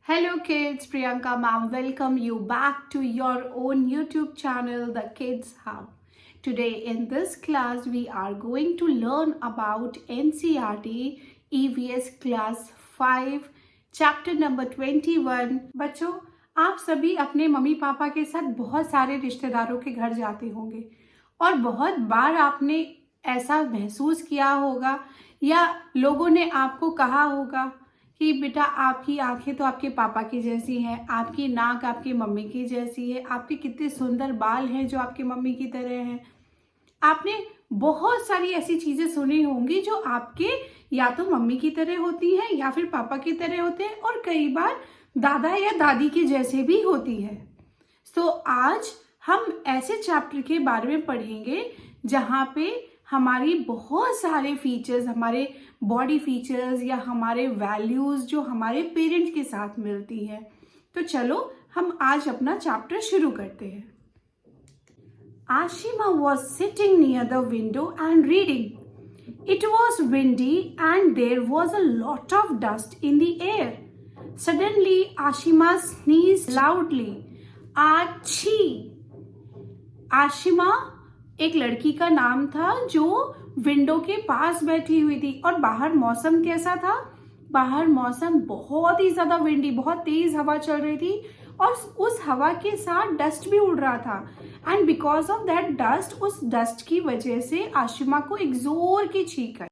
Hello kids, Priyanka ma'am welcome you back to your own YouTube channel, The Kids Hub. Today in this class we are going to learn about NCERT EVS Class 5 Chapter number 21. बच्चों, आप सभी अपने mummy papa के साथ बहुत सारे रिश्तेदारों के घर जाते होंगे और बहुत बार आपने ऐसा महसूस किया होगा या लोगों ने आपको कहा होगा कि बेटा आपकी आंखें तो आपके पापा की जैसी हैं, आपकी नाक आपकी मम्मी की जैसी है, आपके कितने सुंदर बाल हैं जो आपकी मम्मी की तरह हैं। आपने बहुत सारी ऐसी चीज़ें सुनी होंगी जो आपके या तो मम्मी की तरह होती हैं या फिर पापा की तरह होते हैं और कई बार दादा या दादी के जैसे भी होती है। तो आज हम ऐसे चैप्टर के बारे में पढ़ेंगे जहाँ पे हमारी बहुत सारे फीचर्स, हमारे बॉडी फीचर्स या हमारे वैल्यूज़ जो हमारे पेरेंट्स के साथ मिलती है। तो चलो हम आज अपना चैप्टर शुरू करते हैं। Ashima was sitting near the window and reading. It was windy and there was a lot of dust in the air. Suddenly Ashima sneezed loudly. Achoo! Ashima एक लड़की का नाम था जो विंडो के पास बैठी हुई थी। और बाहर मौसम कैसा था? बाहर मौसम बहुत ही ज्यादा विंडी, बहुत तेज हवा चल रही थी और उस हवा के साथ डस्ट भी उड़ रहा था। And because of that dust, उस डस्ट की वजह से आशिमा को एक जोर की छींक आई।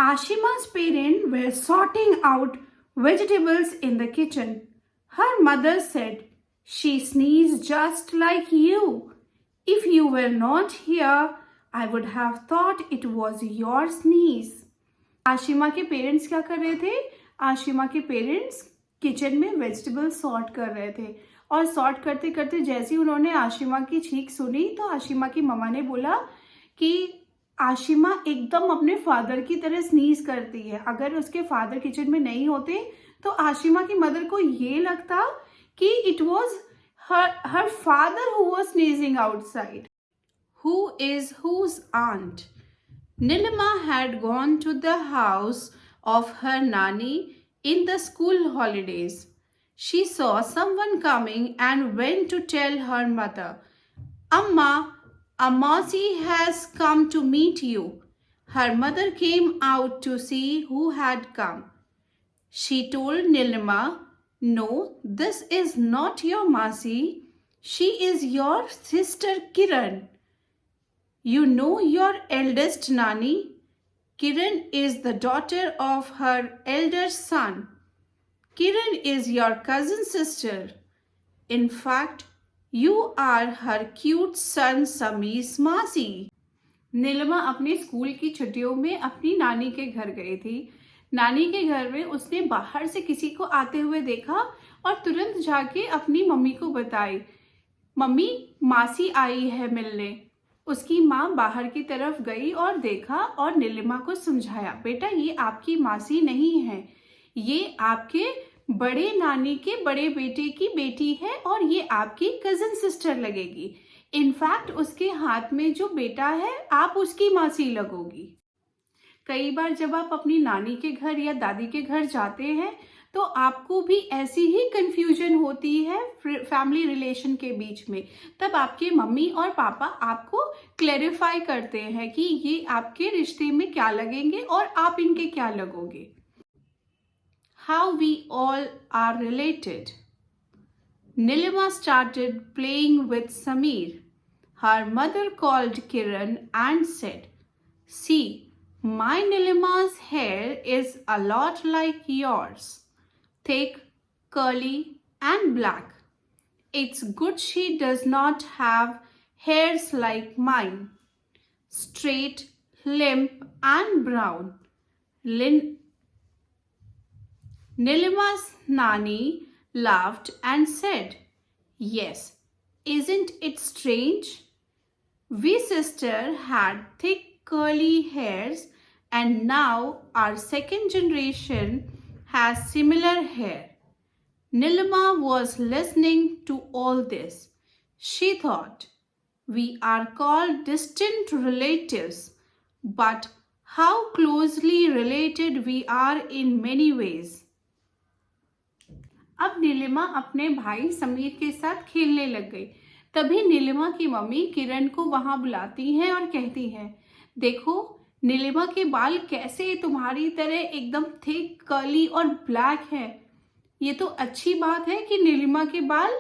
Ashima's parents were sorting out vegetables in the kitchen. Her mother said, "She sneezed just like you. If you were not here, I would have thought it was your sneeze." Ashima के parents क्या कर रहे थे? आशिमा के parents kitchen में vegetable sort कर रहे थे और सॉर्ट करते करते जैसे ही उन्होंने आशिमा की छींक सुनी तो आशिमा की मम्मा ने बोला कि आशिमा एकदम अपने फादर की तरह स्नीज करती है। अगर उसके फादर किचन में नहीं होते तो आशिमा की मदर को ये लगता कि it was her father who was sneezing outside. Who is whose aunt? Nilima had gone to the house of her nanny in the school holidays. She saw someone coming and went to tell her mother, "Amma, a Mausi has come to meet you." Her mother came out to see who had come. She told Nilima, "No, this is not your Masi. She is your sister Kiran. You know your eldest Nani? Kiran is the daughter of her elder son. Kiran is your cousin sister. In fact, you are her cute son Samir's Masi." Neelima अपने school की छुट्टियों में अपनी नानी के घर गई थी। नानी के घर में उसने बाहर से किसी को आते हुए देखा और तुरंत जाके अपनी मम्मी को बताई, "मम्मी, मासी आई है मिलने।" उसकी माँ बाहर की तरफ गई और देखा और नीलिमा को समझाया, "बेटा, ये आपकी मासी नहीं है, ये आपके बड़े नानी के बड़े बेटे की बेटी है और ये आपकी कजिन सिस्टर लगेगी। इनफैक्ट उसके हाथ में जो बेटा है आप उसकी मासी लगोगी।" कई बार जब आप अपनी नानी के घर या दादी के घर जाते हैं तो आपको भी ऐसी ही कंफ्यूजन होती है फैमिली रिलेशन के बीच में। तब आपके मम्मी और पापा आपको क्लैरिफाई करते हैं कि ये आपके रिश्ते में क्या लगेंगे और आप इनके क्या लगोगे। How we all are related. Nilima started playing with Samir. Her mother called Kiran and said, "See, my Nilima's hair is a lot like yours, thick, curly and black. It's good she does not have hairs like mine, straight, limp and brown." Nilima's Nani laughed and said, "Yes, isn't it strange? We sister had thick curly hairs and now our second generation has similar hair." Nilima was listening to all this. She thought, "We are called distant relatives, but how closely related we are in many ways." अब नीलिमा अपने भाई समीर के साथ खेलने लग गई। तभी नीलिमा की मम्मी किरण को वहां बुलाती हैं और कहती हैं, देखो नीलिमा के बाल कैसे तुम्हारी तरह एकदम थिक कर्ली और ब्लैक है। ये तो अच्छी बात है कि नीलिमा के बाल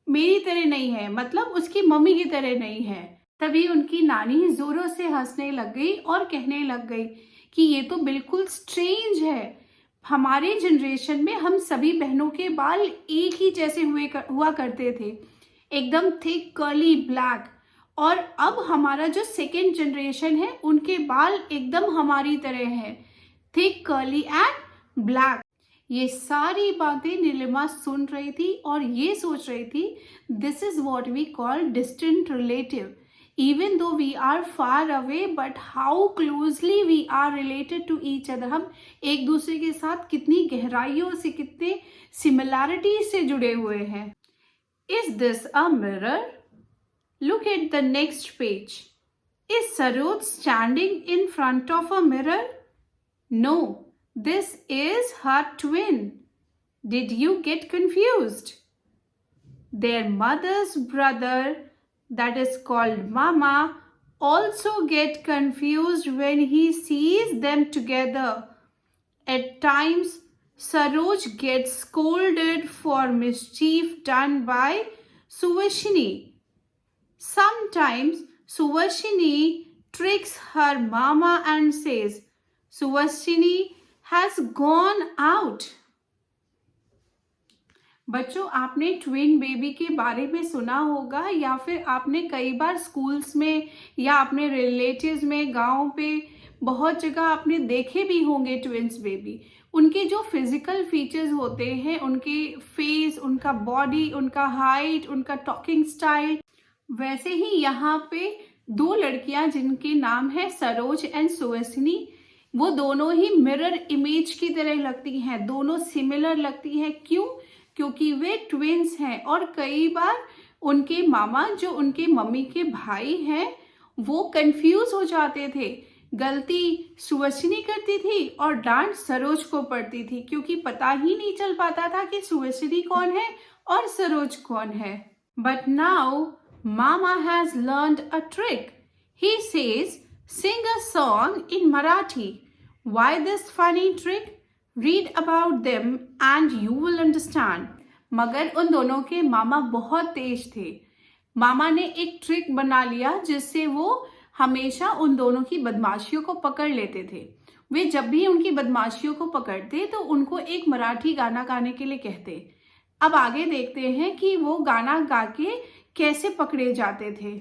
मेरी तरह नहीं है, मतलब उसकी मम्मी की तरह नहीं है। तभी उनकी नानी जोरों से हंसने लग गई और कहने लग गई कि ये तो बिल्कुल स्ट्रेंज है। हमारे जनरेशन में हम सभी बहनों के बाल एक ही जैसे हुआ करते थे, एकदम थिक कर्ली ब्लैक, और अब हमारा जो सेकेंड जनरेशन है उनके बाल एकदम हमारी तरह है, थिक कर्ली एंड ब्लैक। ये सारी बातें नीलिमा सुन रही थी और ये सोच रही थी, this is what we call distant relative. Even though we are far away, but how closely we are related to each other. हम एक दूसरे के साथ कितनी गहराइयों से, कितने सिमिलैरिटी से जुड़े हुए हैं। Is this a mirror? Look at the next page. Is Saroj standing in front of a mirror? No, this is her twin. Did you get confused? Their mother's brother, that is called Mama, also get confused when he sees them together. At times, Saroj gets scolded for mischief done by Suvashini. Sometimes Suvashini tricks her mama and says, Suvashini has gone out. बच्चों, आपने twin baby के बारे में सुना होगा, या फिर आपने कई बार स्कूल्स में या अपने रिलेटिव्स में, गांव पे बहुत जगह आपने देखे भी होंगे ट्विन्स बेबी। उनके जो फिजिकल फीचर्स होते हैं, उनके फेस, उनका बॉडी, उनका हाइट, उनका टॉकिंग स्टाइल, वैसे ही यहाँ पे दो लड़कियां जिनके नाम है सरोज एंड सुहासिनी, वो दोनों ही मिरर इमेज की तरह लगती हैं, दोनों सिमिलर लगती हैं। क्यों? क्योंकि वे ट्विन्स हैं और कई बार उनके मामा, जो उनके मम्मी के भाई हैं, वो कंफ्यूज हो जाते थे। गलती सुहासिनी करती थी और डांट सरोज को पड़ती थी, क्योंकि पता ही नहीं चल पाता था कि सुहासिनी कौन है और सरोज कौन है। But now mama has learned a trick. He says, sing a song in Marathi. Why this funny trick? Read about them and you will understand. मगर उन दोनों के मामा बहुत तेज थे। मामा ने एक ट्रिक बना लिया जिससे वो हमेशा उन दोनों की बदमाशियों को पकड़ लेते थे। वे जब भी उनकी बदमाशियों को पकड़ते तो उनको एक मराठी गाना गाने के लिए कहते। अब आगे देखते हैं कि वो गाना गा के कैसे पकड़े जाते थे।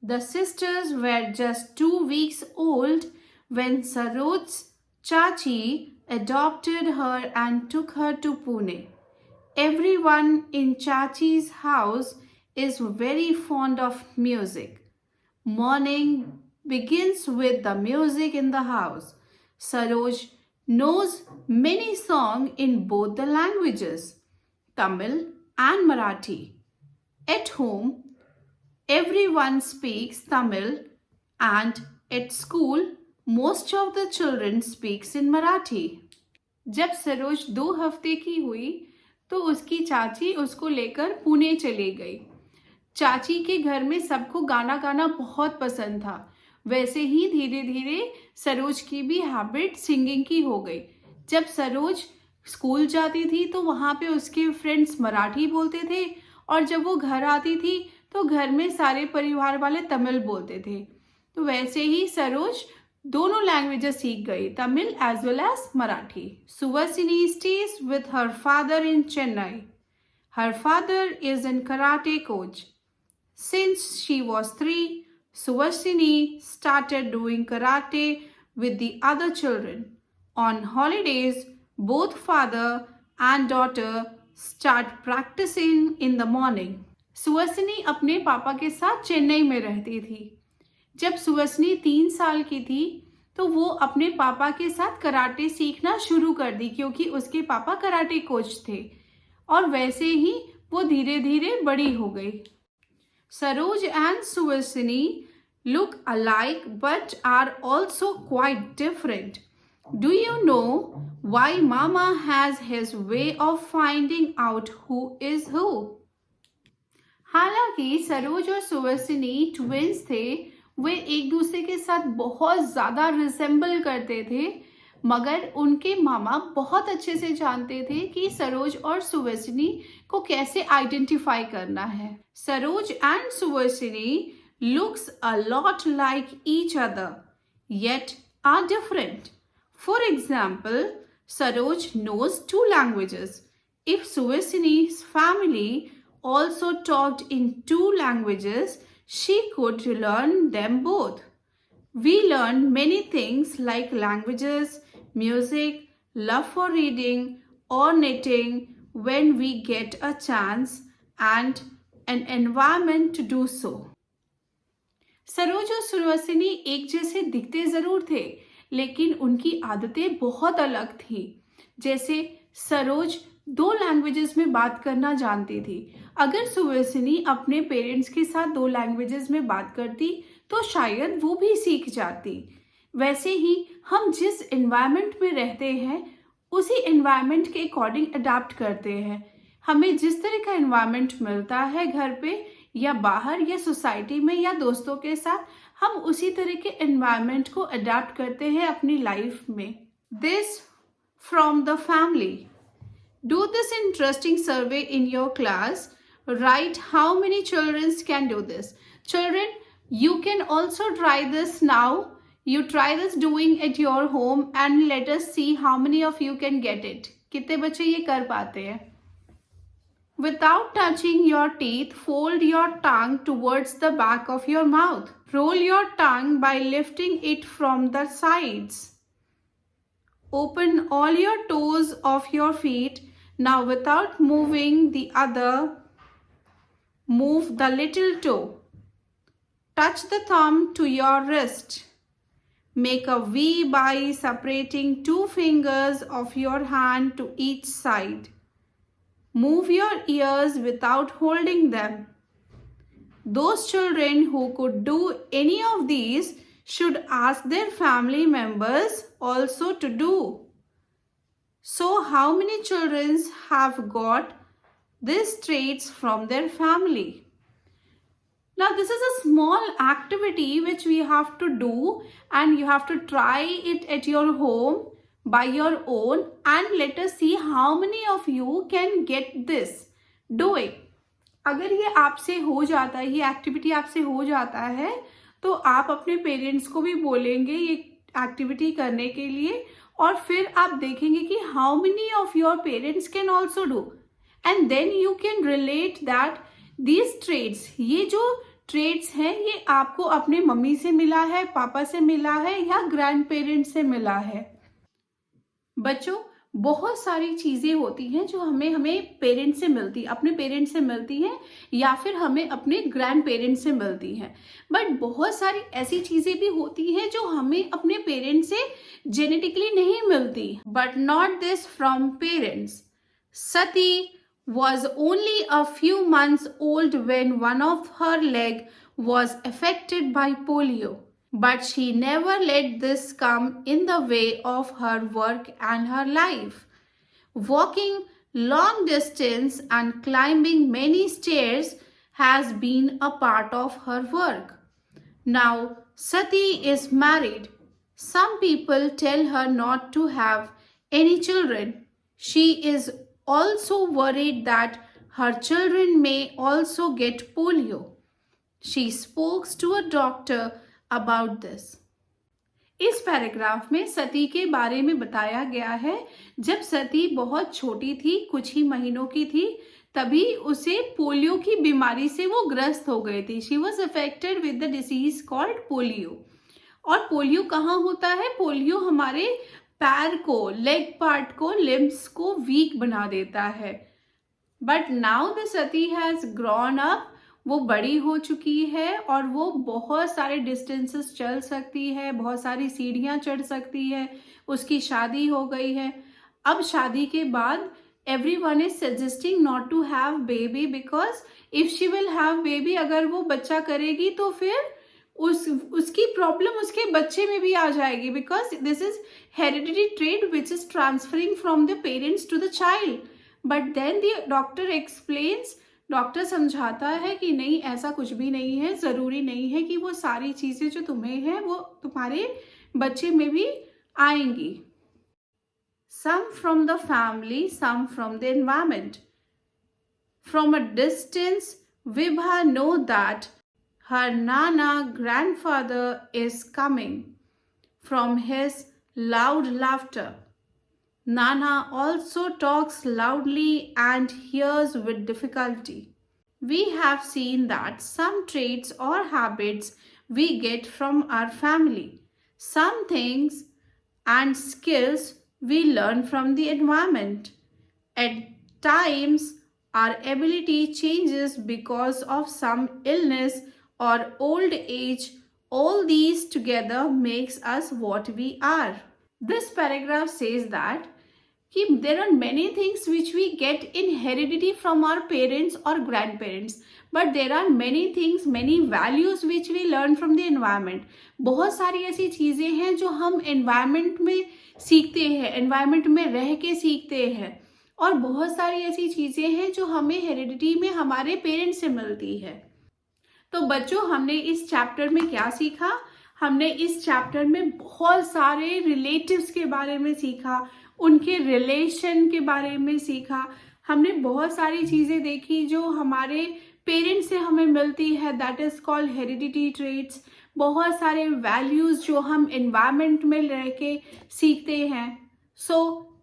The sisters were just 2 weeks old when Saroj's Chachi adopted her and took her to Pune. Everyone in Chachi's house is very fond of music. Morning begins with the music in the house. Saroj knows many songs in both the languages, Tamil and Marathi. At home, everyone speaks Tamil and at school most of the children speaks in Marathi. जब सरोज 2 हफ्ते की हुई तो उसकी चाची उसको लेकर पुणे चली गई। चाची के घर में सबको गाना गाना बहुत पसंद था। वैसे ही धीरे धीरे सरोज की भी हैबिट सिंगिंग की हो गई। जब सरोज स्कूल जाती थी तो वहाँ पे उसके फ्रेंड्स मराठी बोलते थे, और जब वो घर आती थी तो घर में सारे परिवार वाले तमिल बोलते थे। तो वैसे ही सरोज दोनों लैंग्वेजेस सीख गई, Tamil as well as Marathi. Suhasini stays with her father in Chennai. Her father is in karate coach. Since she was 3, Suhasini started doing karate with the other children. On holidays, both father and daughter start practicing in the morning. Suhasini अपने पापा के साथ चेन्नई में रहती थी। जब सुहासिनी 3 साल की थी तो वो अपने पापा के साथ कराटे सीखना शुरू कर दी, क्योंकि उसके पापा कराटे कोच थे, और वैसे ही वो धीरे धीरे बड़ी हो गई। Saroj and Suhasini look alike but are also quite different. Do you know why Mama has his way of finding out who is who. हालांकि सरोज और सुहासिनी ट्विंस थे, वे एक दूसरे के साथ बहुत ज्यादा रिसेंबल करते थे, मगर उनके मामा बहुत अच्छे से जानते थे कि सरोज और सुहासिनी को कैसे आइडेंटिफाई करना है. Saroj and Suhasini looks a lot like each other, yet are different. For example, Saroj knows 2 languages. If Suhasini's family also talked in 2 languages, she could learn them both. We learn many things like languages, music, love for reading or knitting when we get a chance and an environment to do so. Saroj और सुहासिनी एक जैसे दिखते जरूर थे, लेकिन उनकी आदतें बहुत अलग थी. जैसे सरोज 2 लैंग्वेजेस में बात करना जानती थी. अगर सुहासिनी अपने पेरेंट्स के साथ 2 लैंग्वेजेस में बात करती तो शायद वो भी सीख जाती. वैसे ही हम जिस एनवायरनमेंट में रहते हैं उसी एनवायरनमेंट के अकॉर्डिंग अडाप्ट करते हैं. हमें जिस तरह का एनवायरनमेंट मिलता है घर पे या बाहर या सोसाइटी में या दोस्तों के साथ, हम उसी तरह के एनवायरनमेंट को अडाप्ट करते हैं अपनी लाइफ में. This from the family. Do this interesting survey in your class. Right how many childrens can do this. Children, you can also try this now. You try this doing at your home and let us see how many of you can get it. कितने बच्चे ये कर पाते हैं. Without touching your teeth, fold your tongue towards the back of your mouth. Roll your tongue by lifting it from the sides. Open all your toes of your feet. Now without moving the other, move the little toe. Touch the thumb to your wrist. Make a V by separating 2 fingers of your hand to each side. Move your ears without holding them. Those children who could do any of these should ask their family members also to do. So how many children have got these traits from their family? Now this is a small activity which we have to do and you have to try it at your home by your own and let us see how many of you can get this. Do it. अगर ये आपसे हो जाता है, ये activity आपसे हो जाता है, तो आप अपने पेरेंट्स को भी बोलेंगे ये एक्टिविटी करने के लिए और फिर आप देखेंगे कि how many of your parents can also do. And then you can relate that these traits, ये जो ट्रेड्स हैं ये आपको अपने मम्मी से मिला है, पापा से मिला है या ग्रैंड पेरेंट्स से मिला है. बच्चों, बहुत सारी चीजें होती हैं जो हमें पेरेंट्स से मिलती, अपने पेरेंट्स से मिलती हैं या फिर हमें अपने ग्रैंड पेरेंट्स से मिलती हैं. बट बहुत सारी ऐसी चीजें भी होती हैं जो हमें अपने पेरेंट्स से जेनेटिकली नहीं मिलती. But not this from parents. Sati was only a few months old when one of her leg was affected by polio. But she never let this come in the way of her work and her life. Walking long distance and climbing many stairs has been a part of her work. Now Sati is married. Some people tell her not to have any children. She is also worried that her children may also get polio. She spoke to a doctor about this. इस paragraph में सती के बारे में बताया गया है. जब सती बहुत छोटी थी, कुछ ही महीनों की थी, तभी उसे पोलियो की बीमारी से वो ग्रस्त हो गई थी. She was affected with the disease called polio. और पोलियो कहाँ होता है? पोलियो हमारे पैर को, लेग पार्ट को, लिम्स को वीक बना देता है. But now the Sati has grown up. वो बड़ी हो चुकी है और वो बहुत सारे डिस्टेंसेस चल सकती है, बहुत सारी सीढ़ियाँ चढ़ सकती है. उसकी शादी हो गई है. अब शादी के बाद everyone is suggesting not to have baby because if she will have baby, अगर वो बच्चा करेगी तो फिर उसकी प्रॉब्लम उसके बच्चे में भी आ जाएगी, because this is heredity trait which is transferring from the parents to the child. But then the doctor explains, doctor समझाता है कि नहीं, ऐसा कुछ भी नहीं है, ज़रूरी नहीं है कि वो सारी चीज़ें जो तुम्हें हैं वो तुम्हारे बच्चे में भी आएंगी. Some from the family, some from the environment. From a distance, Vibha know that her Nana grandfather is coming from his loud laughter. Nana also talks loudly and hears with difficulty. We have seen that some traits or habits we get from our family. Some things and skills we learn from the environment. At times, our ability changes because of some illness or old age. All these together makes us what we are. This paragraph says that there are many things which we get in heredity from our parents or grandparents, but there are many things, many values which we learn from the environment. बहुत सारी ऐसी चीज़ें हैं जो हम environment में सीखते हैं, environment में रह के सीखते हैं, और बहुत सारी ऐसी चीज़ें हैं जो हमें हेरिडिटी में हमारे पेरेंट्स से मिलती है. तो बच्चों, हमने इस चैप्टर में क्या सीखा? हमने इस चैप्टर में बहुत सारे रिलेटिव्स के बारे में सीखा, उनके रिलेशन के बारे में सीखा. हमने बहुत सारी चीज़ें देखी जो हमारे पेरेंट्स से हमें मिलती है, that is called heredity traits. बहुत सारे वैल्यूज़ जो हम एनवायरनमेंट में रह के सीखते हैं. So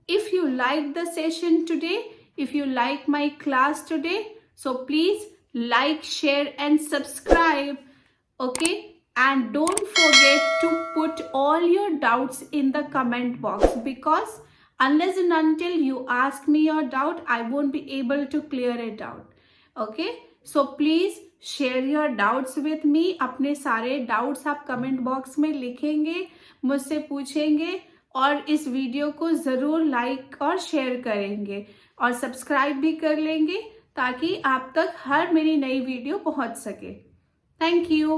if you like the session today, if you like my class today, so please like, share and subscribe. Okay, and don't forget to put all your doubts in the comment box, because unless and until you ask me your doubt, I won't be able to clear it out. Okay, so please share your doubts with me. अपने सारे doubts आप comment box में लिखेंगे, मुझसे पूछेंगे, और इस video को ज़रूर लाइक और शेयर करेंगे और सब्सक्राइब भी कर लेंगे ताकि आप तक हर मेरी नई वीडियो पहुंच सके. Thank you.